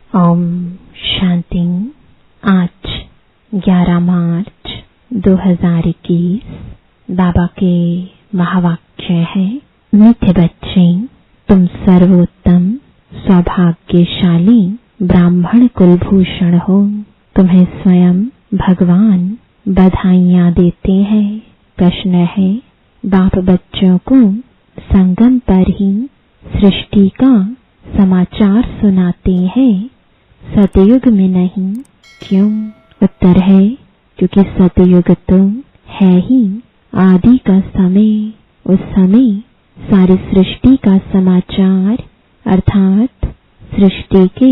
ओम शांति। आज 11 मार्च 2021 बाबा के महावाक्य है। मीठे बच्चे, तुम सर्वोत्तम सौभाग्यशाली ब्राह्मण कुलभूषण हो। तुम्हें स्वयं भगवान बधाइयाँ देते हैं। प्रश्न है, बाप बच्चों को संगम पर ही सृष्टि का समाचार सुनाते हैं, सतयुग में नहीं, क्यों? उत्तर है, क्योंकि सतयुग तो है ही आदि का समय। उस समय सारी सृष्टि का समाचार अर्थात सृष्टि के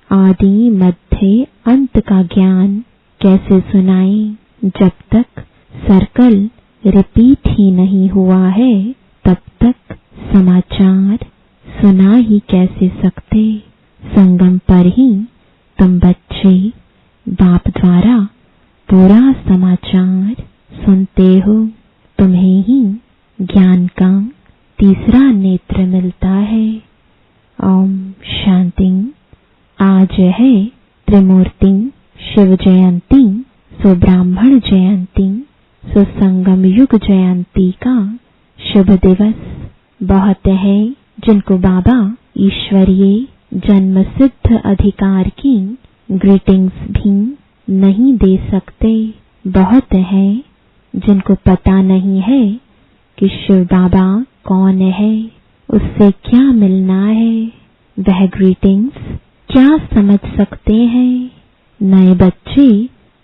आदि मध्य अंत का ज्ञान कैसे सुनाएं? जब तक सर्कल रिपीट ही नहीं हुआ है तब तक समाचार सुना ही कैसे सकते? संगम पर ही तुम बच्चे बाप द्वारा पूरा समाचार सुनते हो। तुम्हें ही ज्ञान का तीसरा नेत्र मिलता है। ओम शांति। आज है त्रिमूर्ति शिव जयंती, सो ब्राह्मण जयंती, सो संगम युग जयंती का शुभ दिवस। बहुत है जिनको बाबा ईश्वरीय जन्म सिद्ध अधिकार की ग्रीटिंग्स भी नहीं दे सकते। बहुत है जिनको पता नहीं है कि शिव बाबा कौन है, उससे क्या मिलना है। वह ग्रीटिंग्स क्या समझ सकते हैं? नए बच्चे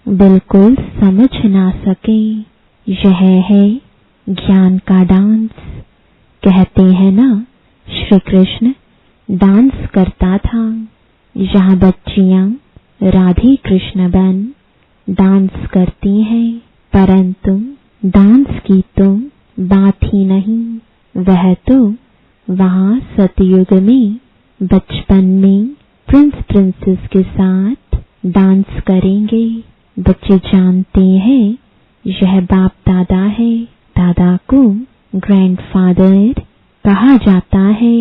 बिल्कुल समझ ना सके। यह है ज्ञान का डांस। कहते हैं ना, श्री कृष्ण डांस करता था। यहाँ बच्चियां राधे कृष्ण बन डांस करती हैं, परंतु डांस की तो बात ही नहीं। वह तो वहाँ सतयुग में बचपन में प्रिंस प्रिंसेस के साथ डांस करेंगे। बच्चे जानते हैं यह बाप दादा है। दादा को ग्रैंडफादर कहा जाता है।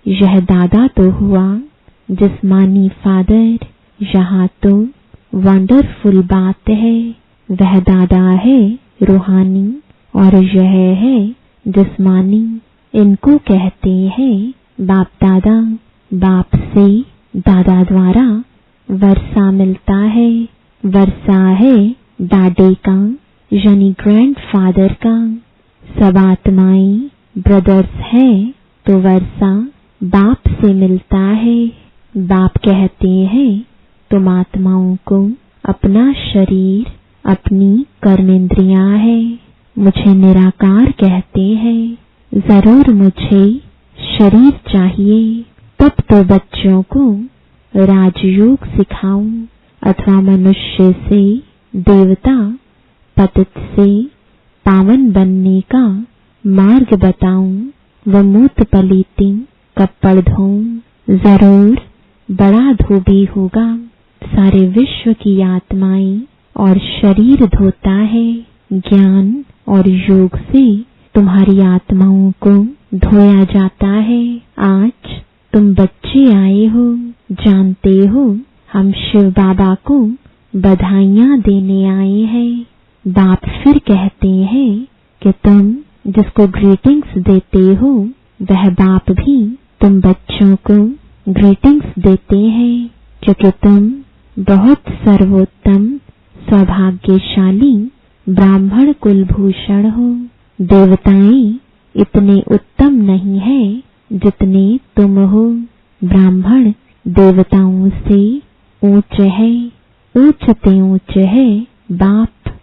यह दादा तो हुआ जिस्मानी फादर। यहाँ तो वंडरफुल बात है। वह दादा है रूहानी और यह है जिस्मानी। इनको कहते हैं बाप दादा। बाप से दादा द्वारा वर्षा मिलता है। वर्षा है दादे का यानी ग्रैंडफादर का। सब आत्माएं ब्रदर्स है तो वर्षा बाप से मिलता है। बाप कहते हैं तुम आत्माओं को अपना शरीर अपनी कर्मेंद्रियां है। मुझे निराकार कहते हैं। जरूर मुझे शरीर चाहिए, तब तो बच्चों को राजयोग सिखाऊं अथवा मनुष्य से देवता पतित से पावन बनने का मार्ग बताऊं। व मूत पलीती कपड़ धोऊं। जरूर बड़ा धोबी होगा। सारे विश्व की आत्माएं और शरीर धोता है। ज्ञान और योग से तुम्हारी आत्माओं को धोया जाता है। आज तुम बच्चे आए हो, जानते हो हम शिव बाबा को बधाइयाँ देने आए हैं। बाप फिर कहते हैं कि तुम जिसको ग्रीटिंग्स देते हो वह बाप भी तुम बच्चों को ग्रीटिंग्स देते हैं, क्योंकि तुम बहुत सर्वोत्तम सौभाग्यशाली ब्राह्मण कुलभूषण हो। देवताएं इतने उत्तम नहीं है जितने तुम हो। ब्राह्मण देवताओं से ऊंच है, ऊंचते ऊंच है बाप।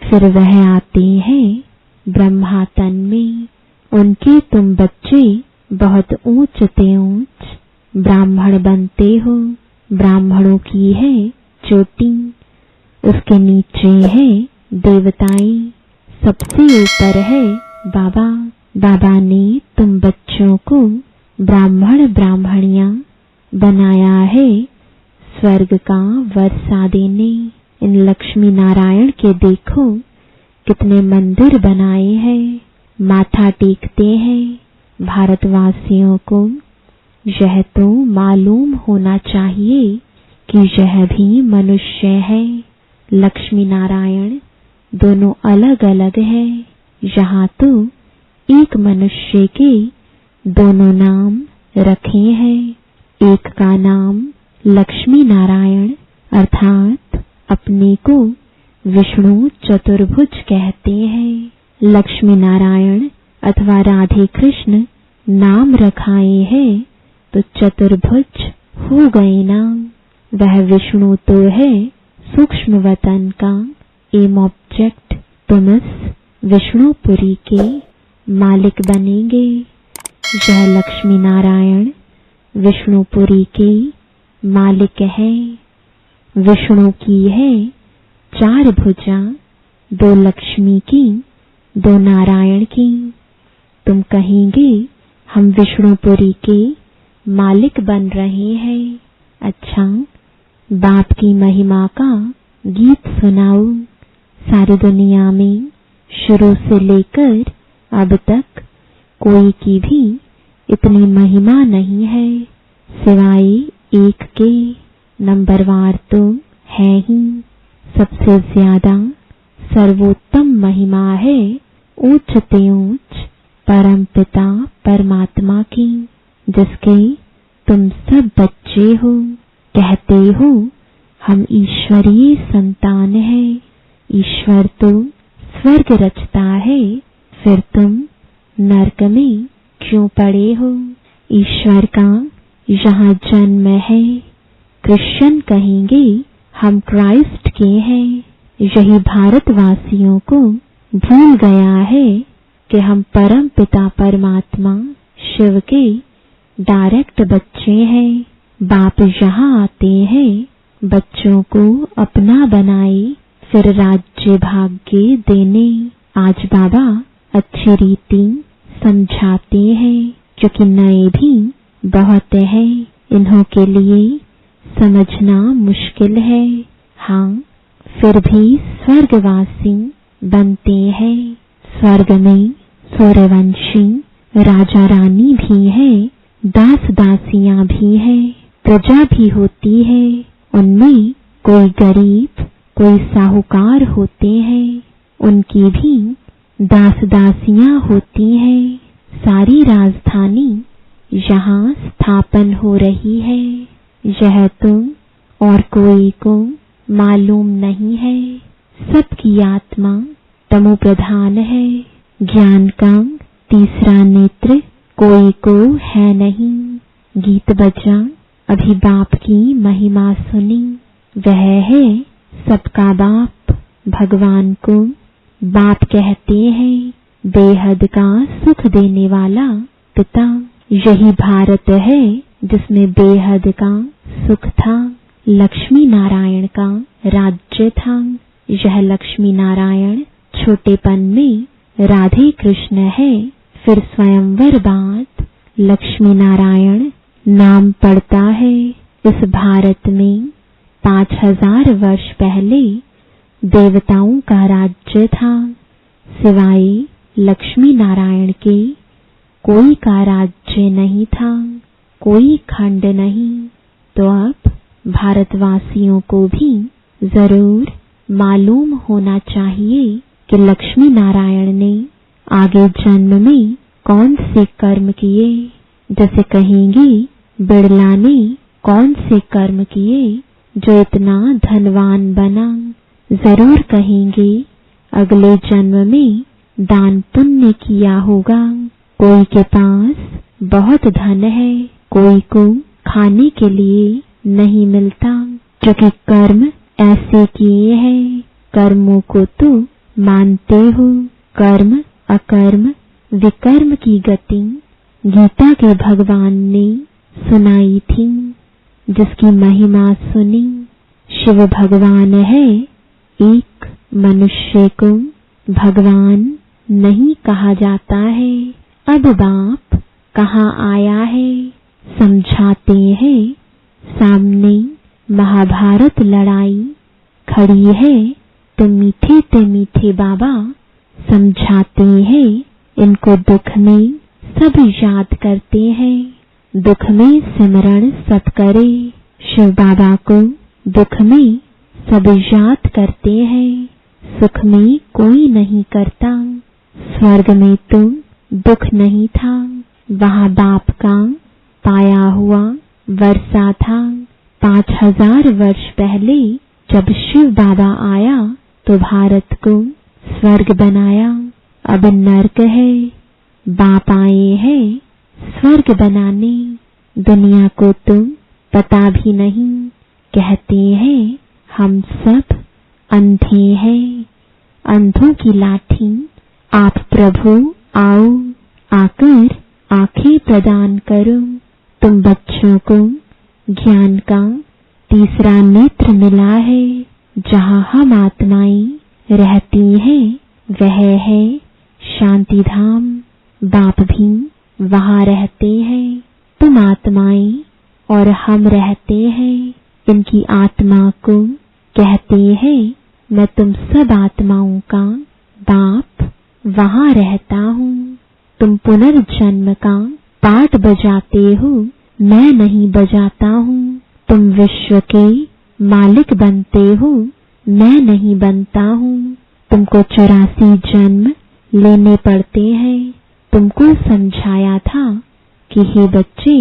फिर वह आते हैं ब्रह्मा तन में। उनके तुम बच्चे बहुत ऊंचते ऊंच ब्राह्मण बनते हो। ब्राह्मणों की है चोटी, उसके नीचे है देवताएं, सबसे ऊपर है बाबा। बाबा ने तुम बच्चों को ब्राह्मण ब्राह्मणियां बनाया है स्वर्ग का वर्षा देने। इन लक्ष्मी नारायण के देखो कितने मंदिर बनाए हैं, माथा टेकते हैं। भारतवासियों को यह तो मालूम होना चाहिए कि यह भी मनुष्य है। लक्ष्मी नारायण दोनों अलग अलग है। यहाँ तो एक मनुष्य के दोनों नाम रखे हैं। एक का नाम लक्ष्मी नारायण अर्थात अपने को विष्णु चतुर्भुज कहते हैं। लक्ष्मी नारायण अथवा राधे कृष्ण नाम रखाए हैं तो चतुर्भुज हो गए ना। वह विष्णु तो है सूक्ष्म वतन का एम ऑब्जेक्ट। तुम इस विष्णुपुरी के मालिक बनेंगे। यह लक्ष्मी नारायण विष्णुपुरी के मालिक है। विष्णु की है 4 भुजा, 2 लक्ष्मी की, 2 नारायण की। तुम कहेंगे हम विष्णुपुरी के मालिक बन रहे हैं। अच्छा, बाप की महिमा का गीत सुनाओ। सारी दुनिया में शुरू से लेकर अब तक कोई की भी इतनी महिमा नहीं है सिवाय एक के। नंबरवार तो है ही। सबसे ज्यादा सर्वोत्तम महिमा है ऊंच ते ऊंच परम पिता परमात्मा की, जिसके तुम सब बच्चे हो। कहते हो हम ईश्वरीय संतान हैं। ईश्वर तो स्वर्ग रचता है, फिर तुम नरक में क्यों पड़े हो? ईश्वर का यहाँ जन्म है। क्रिश्चियन कहेंगे हम क्राइस्ट के हैं। यही भारतवासियों को भूल गया है कि हम परम पिता परमात्मा शिव के डायरेक्ट बच्चे हैं। बाप यहाँ आते हैं बच्चों को अपना बनाए, फिर राज्य भाग्य देने। आज बाबा अच्छी रीति समझाते हैं क्योंकि नए भी बहुत हैं, इन्हों के लिए समझना मुश्किल है। हाँ, फिर भी स्वर्गवासी बनते हैं। स्वर्ग में सूर्यवंशी राजा रानी भी है, दास दासियां भी हैं, प्रजा भी होती है। उनमें कोई गरीब कोई साहूकार होते हैं, उनकी भी दास दासियां होती हैं। सारी राजधानी यहाँ स्थापन हो रही है। यह तो और कोई को मालूम नहीं है। सबकी आत्मा तमो प्रधान है। ज्ञान का तीसरा नेत्र कोई को है नहीं। गीत बजा, अभी बाप की महिमा सुनी। वह है सबका बाप। भगवान को बाप कहते हैं, बेहद का सुख देने वाला पिता। यही भारत है जिसमें बेहद का सुख था। लक्ष्मी नारायण का राज्य था। यह लक्ष्मी नारायण छोटेपन में राधे कृष्ण है। फिर स्वयंवर बाद लक्ष्मी नारायण नाम पड़ता है। इस भारत में 5000 वर्ष पहले देवताओं का राज्य था। सिवाय लक्ष्मी नारायण के कोई का राज्य नहीं था, कोई खंड नहीं। तो अब भारतवासियों को भी जरूर मालूम होना चाहिए कि लक्ष्मी नारायण ने आगे जन्म में कौन से कर्म किए। जैसे कहेंगे बिड़ला ने कौन से कर्म किए जो इतना धनवान बना। जरूर कहेंगे अगले जन्म में दान पुण्य किया होगा। कोई के पास बहुत धन है, कोई को खाने के लिए नहीं मिलता, क्योंकि कर्म ऐसे किए हैं। कर्मों को तो मानते हो। कर्म अकर्म विकर्म की गति गीता के भगवान ने सुनाई थी, जिसकी महिमा सुनी। शिव भगवान है एक, मनुष्य को भगवान नहीं कहा जाता है। अब बाप कहाँ आया है समझाते हैं। सामने महाभारत लड़ाई खड़ी है तो मीठे बाबा समझाते हैं। इनको दुख में सब याद करते हैं। दुख में सिमरण सब करे। शिव बाबा को दुख में सब याद करते हैं, सुख में कोई नहीं करता। स्वर्ग में तो दुख नहीं था, वहाँ बाप का पाया हुआ वर्षा था। 5000 वर्ष पहले जब शिव बाबा आया तो भारत को स्वर्ग बनाया। अब नर्क है, बाप आए हैं स्वर्ग बनाने। दुनिया को तुम पता भी नहीं, कहते हैं हम सब अंधे हैं। अंधों की लाठी आप प्रभु आओ, आकर आंखें प्रदान करो। तुम बच्चों को ज्ञान का तीसरा नेत्र मिला है। जहाँ हम आत्माएं रहती हैं वह है शांति धाम। बाप भी वहाँ रहते हैं। तुम आत्माएं और हम रहते हैं। इनकी आत्मा को कहते हैं मैं तुम सब आत्माओं का बाप वहाँ रहता हूँ। तुम पुनर्जन्म का पाठ बजाते हो, मैं नहीं बजाता हूँ। तुम विश्व के मालिक बनते हो, मैं नहीं बनता हूँ। तुमको 84 जन्म लेने पड़ते हैं। तुमको समझाया था कि हे बच्चे,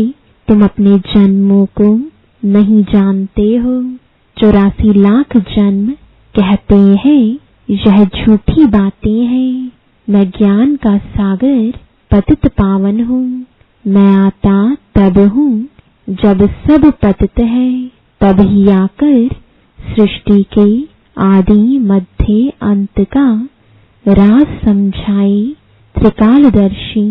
तुम अपने जन्मों को नहीं जानते हो। 84 लाख जन्म कहते हैं, यह झूठी बातें हैं। मैं ज्ञान का सागर पतित पावन हूँ। मैं आता तब हूँ जब सब पतित है, तब ही आकर सृष्टि के आदि मध्य अंत का राज समझाए त्रिकालदर्शी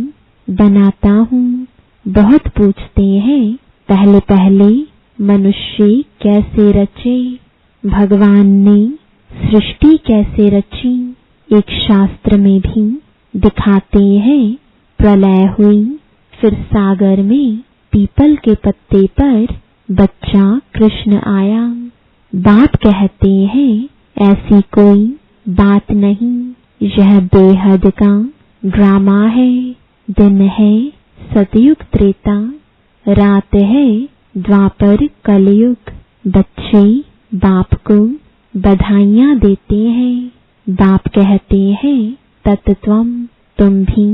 बनाता हूँ। बहुत पूछते हैं पहले पहले मनुष्य कैसे रचे, भगवान ने सृष्टि कैसे रची। एक शास्त्र में भी दिखाते हैं प्रलय हुई, फिर सागर में पीपल के पत्ते पर बच्चा कृष्ण आया। बाप कहते हैं ऐसी कोई बात नहीं, यह बेहद का ड्रामा है। दिन है सतयुग त्रेता, रात है द्वापर कलयुग। बच्चे बाप को बधाइयाँ देते हैं। बाप कहते हैं तत्त्वम, तुम भी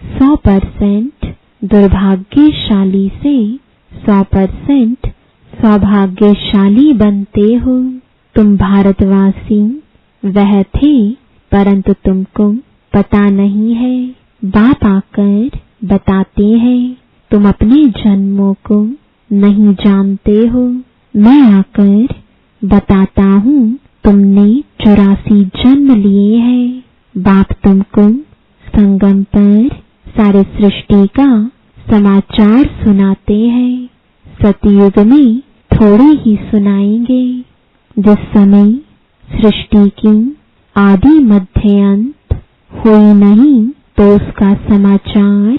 100% दुर्भाग्यशाली से 100% सौभाग्यशाली बनते हो। तुम भारतवासी वह थे, परंतु तुमको पता नहीं है। बाप आकर बताते हैं तुम अपने जन्मों को नहीं जानते हो। मैं आकर बताता हूँ तुमने 84 जन्म लिए हैं। बाप तुमको संगम पर सारे सृष्टि का समाचार सुनाते हैं। सतयुग में थोड़े ही सुनाएंगे। जिस समय सृष्टि की आदि मध्य अंत हुई नहीं तो उसका समाचार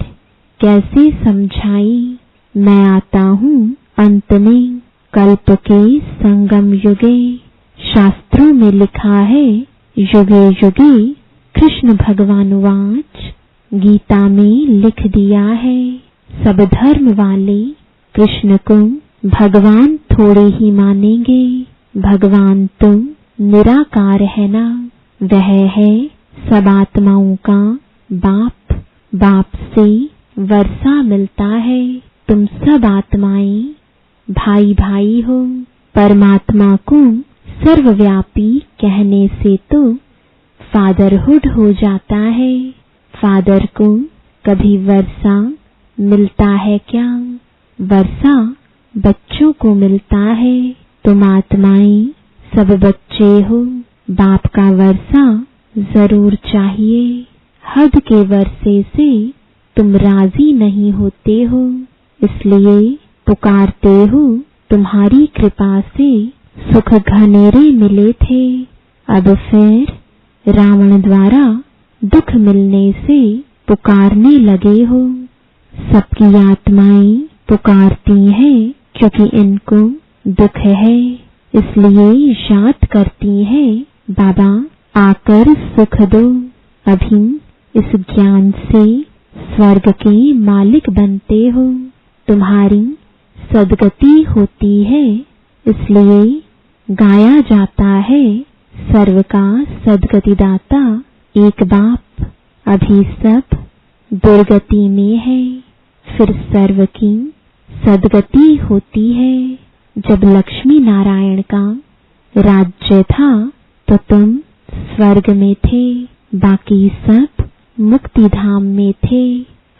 कैसे समझाई। मैं आता हूँ अंत में कल्प के संगम युगे। शास्त्रों में लिखा है युगे युगे कृष्ण भगवान वाच, गीता में लिख दिया है। सब धर्म वाले कृष्ण को भगवान थोड़े ही मानेंगे। भगवान तो निराकार है ना, वह है सब आत्माओं का बाप। बाप से वर्षा मिलता है। तुम सब आत्माएं भाई भाई हो। परमात्मा को सर्वव्यापी कहने से तो फादरहुड हो जाता है। फादर को कभी वर्षा मिलता है क्या? वर्षा बच्चों को मिलता है। तुम आत्माएं सब बच्चे हो। बाप का वर्षा जरूर चाहिए। हद के वर्षे से तुम राजी नहीं होते हो, इसलिए पुकारते हो। तुम्हारी कृपा से सुख घनेरे मिले थे, अब फिर रावण द्वारा दुख मिलने से पुकारने लगे हो। सबकी आत्माएं पुकारती हैं क्योंकि इनको दुख है, इसलिए याद करती हैं बाबा आकर सुख दो। अभी इस ज्ञान से स्वर्ग के मालिक बनते हो। तुम्हारी सदगति होती है, इसलिए गाया जाता है सर्व का सद्गति दाता एक बाप। अभी सब दुर्गति में है, फिर सर्व की सद्गति होती है। जब लक्ष्मी नारायण का राज्य था तो तुम स्वर्ग में थे, बाकी सब मुक्ति धाम में थे।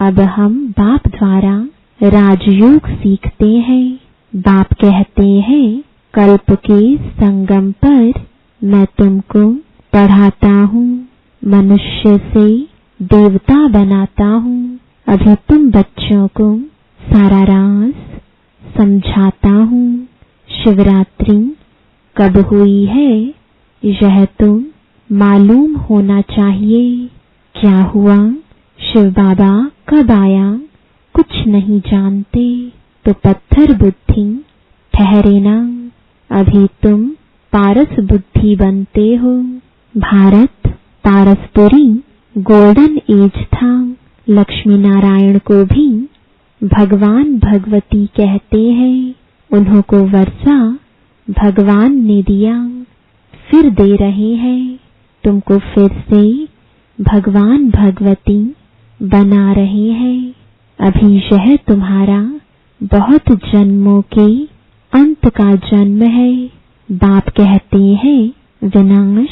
अब हम बाप द्वारा राजयोग सीखते हैं। बाप कहते हैं कल्प के संगम पर मैं तुमको पढ़ाता हूँ, मनुष्य से देवता बनाता हूँ। अभी तुम बच्चों को सारा राज समझाता हूँ। शिवरात्रि कब हुई है यह तो मालूम होना चाहिए। क्या हुआ, शिव बाबा कब आया, कुछ नहीं जानते तो पत्थर बुद्धि ठहरे ना। अभी तुम पारस बुद्धि बनते हो। भारत पारसपुरी गोल्डन एज था। लक्ष्मी नारायण को भी भगवान भगवती कहते हैं। उन्हों को वर्षा भगवान ने दिया, फिर दे रहे हैं। तुमको फिर से भगवान भगवती बना रहे हैं। अभी यह तुम्हारा बहुत जन्मों के अंत का जन्म है। बाप कहते हैं विनाश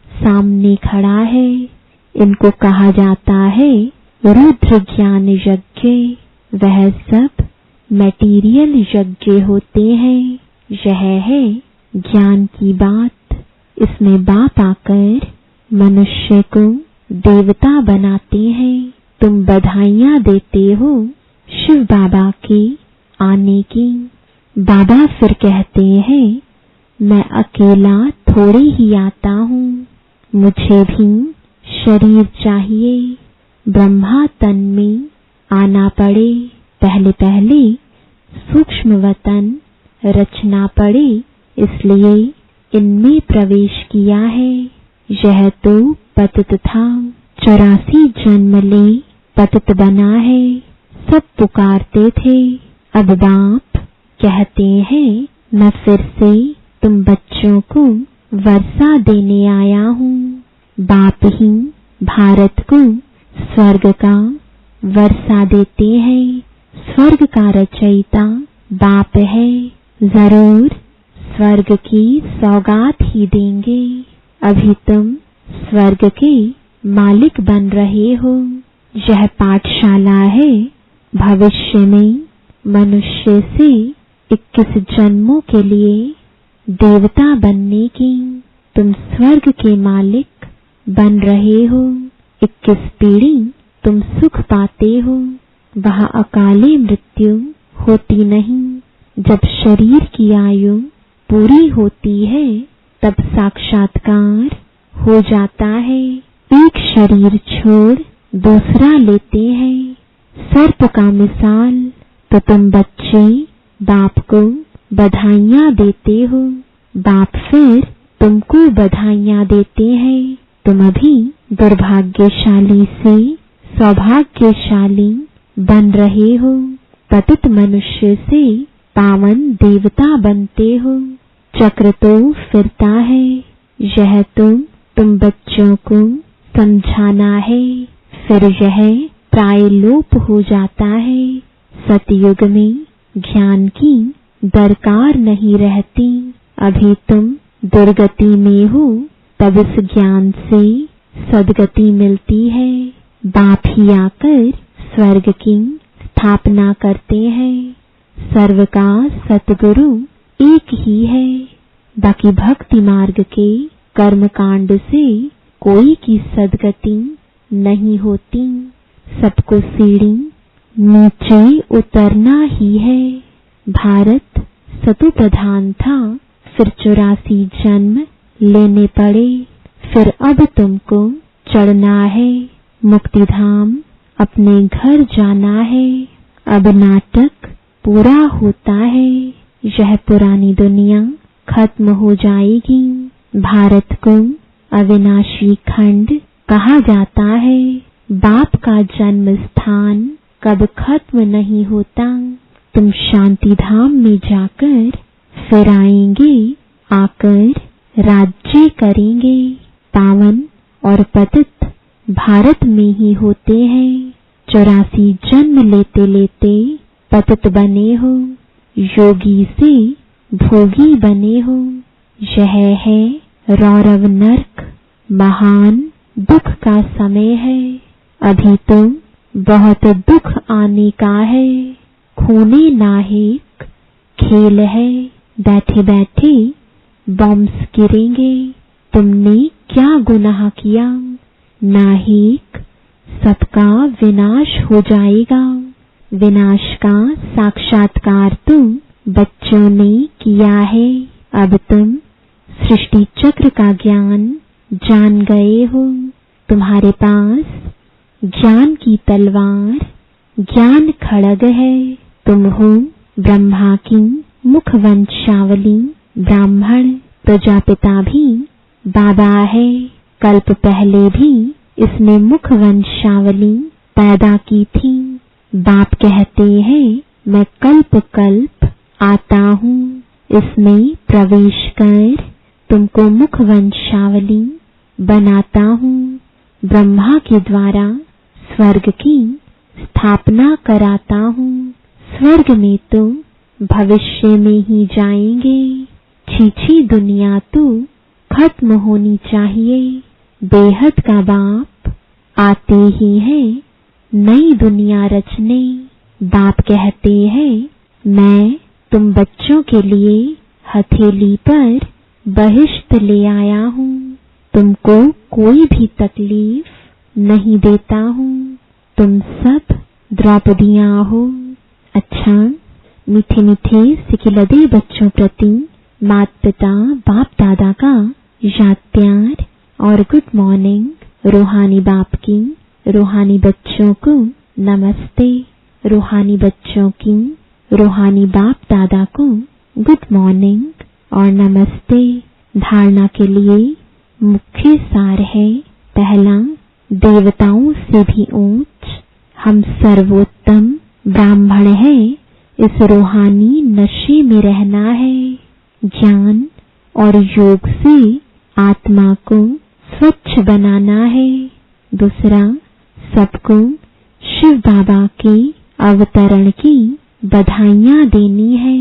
सामने खड़ा है। इनको कहा जाता है रुद्र ज्ञान यज्ञ। वह सब मैटीरियल यज्ञ होते हैं। यह है ज्ञान की बात। इसमें बाप आकर मनुष्य को देवता बनाते हैं। तुम बधाइयाँ देते हो शिव बाबा के आने की। बाबा फिर कहते हैं मैं अकेला थोड़े ही आता हूँ, मुझे भी शरीर चाहिए। ब्रह्मा तन में आना पड़े, पहले पहले सूक्ष्म वतन रचना पड़े, इसलिए इनमें प्रवेश किया है। यह तो पतित था, 84 जन्म ले पतित बना है। सब पुकारते थे। अब बाप कहते हैं मैं फिर से तुम बच्चों को वर्षा देने आया हूँ। बाप ही भारत को स्वर्ग का वर्षा देते हैं। स्वर्ग का रचयिता बाप है। जरूर स्वर्ग की सौगात ही देंगे। अभी तुम स्वर्ग के मालिक बन रहे हो। यह पाठशाला है भविष्य में मनुष्य से 21 जन्मों के लिए देवता बनने की। तुम स्वर्ग के मालिक बन रहे हो। 21 पीढ़ी तुम सुख पाते हो। वहाँ अकाले मृत्यु होती नहीं। जब शरीर की आयु पूरी होती है तब साक्षात्कार हो जाता है। एक शरीर छोड़ दूसरा लेते हैं। सर्प का मिसाल तो तुम बच्चे बाप को बधाइयाँ देते हो। बाप फिर तुमको बधाइयाँ देते हैं। तुम अभी दुर्भाग्यशाली से सौभाग्यशाली बन रहे हो। पतित मनुष्य से पावन देवता बनते हो। चक्र तो फिरता है। यह तुम बच्चों को समझाना है। फिर यह प्रायलोप हो जाता है। सतयुग में ज्ञान की दरकार नहीं रहती। अभी तुम दुर्गति में हो, तब इस ज्ञान से सद्गति मिलती है। बाप ही आकर स्वर्ग की स्थापना करते हैं। सर्व का सतगुरु एक ही है। बाकी भक्ति मार्ग के कर्म कांड से कोई की सद्गति नहीं होती। सबको सीढ़ी नीचे उतरना ही है। भारत सतु प्रधान था, फिर 84 जन्म लेने पड़े। फिर अब तुमको चढ़ना है मुक्ति धाम, अपने घर जाना है। अब नाटक पूरा होता है। यह पुरानी दुनिया खत्म हो जाएगी। भारत को अविनाशी खंड कहा जाता है। बाप का जन्म स्थान कब खत्म नहीं होता। तुम शांति धाम में जाकर फिर आएंगे। आकर आकर राज्य करेंगे। पावन और पतित भारत में ही होते हैं। 84 जन्म लेते लेते पतित बने हो, योगी से भोगी बने हो। यह है रौरव नरक, महान दुख का समय है। अभी तो बहुत दुख आने का है। खूने नाहिक खेल है, बैठे बैठे बॉम्ब्स गिरेंगे। तुमने क्या गुनाह किया? नाहिक सबका विनाश हो जाएगा। विनाश का साक्षात्कार तो बच्चों ने किया है। अब तुम सृष्टि चक्र का ज्ञान जान गए हो। तुम्हारे पास ज्ञान की तलवार, ज्ञान खड्ग है। तुम हो ब्रह्मा की मुखवंशावली। ब्राह्मण प्रजापिता भी बाबा है। कल्प पहले भी इसने मुखवंशावली पैदा की थी। बाप कहते हैं मैं कल्प कल्प आता हूँ। इसमें प्रवेश कर तुमको मुखवंशावली बनाता हूँ। ब्रह्मा के द्वारा स्वर्ग की स्थापना कराता हूँ। स्वर्ग में तो भविष्य में ही जाएंगे। छीछी दुनिया तो खत्म होनी चाहिए। बेहद का बाप आते ही हैं नई दुनिया रचने। बाप कहते हैं मैं तुम बच्चों के लिए हथेली पर बहिष्ट ले आया हूँ। तुमको कोई भी तकलीफ नहीं देता हूँ। तुम सब द्रौपदियाँ हो। अच्छा, मीठे मीठे सिखिलदे बच्चों प्रति माता पिता बाप दादा का याद प्यार और गुड मॉर्निंग। रूहानी बाप की रूहानी बच्चों को नमस्ते। रूहानी बच्चों की रूहानी बाप दादा को गुड मॉर्निंग और नमस्ते। धारणा के लिए मुख्य सार है। पहला, देवताओं से भी ऊंच हम सर्वोत्तम ब्राह्मण हैं। इस रूहानी नशे में रहना है। ज्ञान और योग से आत्मा को स्वच्छ बनाना है। दूसरा, सबको शिव बाबा के अवतरण की बधाइयाँ देनी है।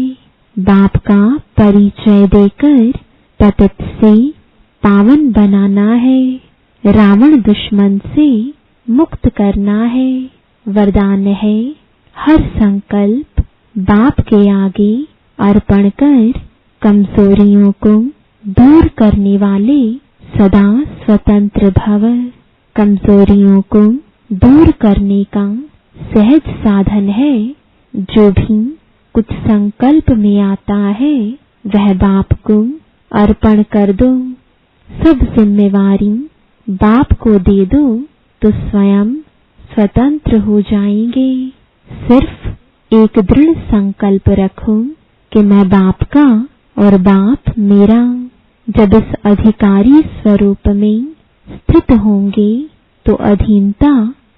बाप का परिचय देकर पतित से पावन बनाना है। रावण दुश्मन से मुक्त करना है। वरदान है हर संकल्प बाप के आगे अर्पण कर कमजोरियों को दूर करने वाले सदा स्वतंत्र भव। कमजोरियों को दूर करने का सहज साधन है। जो भी कुछ संकल्प में आता है वह बाप को अर्पण कर दो। सब जिम्मेवारी बाप को दे दो तो स्वयं स्वतंत्र हो जाएंगे। सिर्फ एक दृढ़ संकल्प रखो कि मैं बाप का और बाप मेरा। जब इस अधिकारी स्वरूप में स्थित होंगे तो अधीनता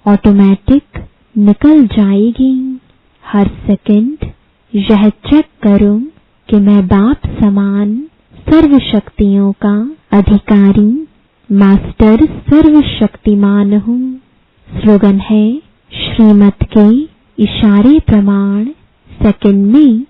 ऑटोमेटिक निकल जाएगी। हर सेकंड यह चेक करो कि मैं बाप समान सर्व शक्तियों का अधिकारी मास्टर सर्वशक्तिमान हूँ। स्लोगन है श्रीमत के इशारे प्रमाण सेकंड में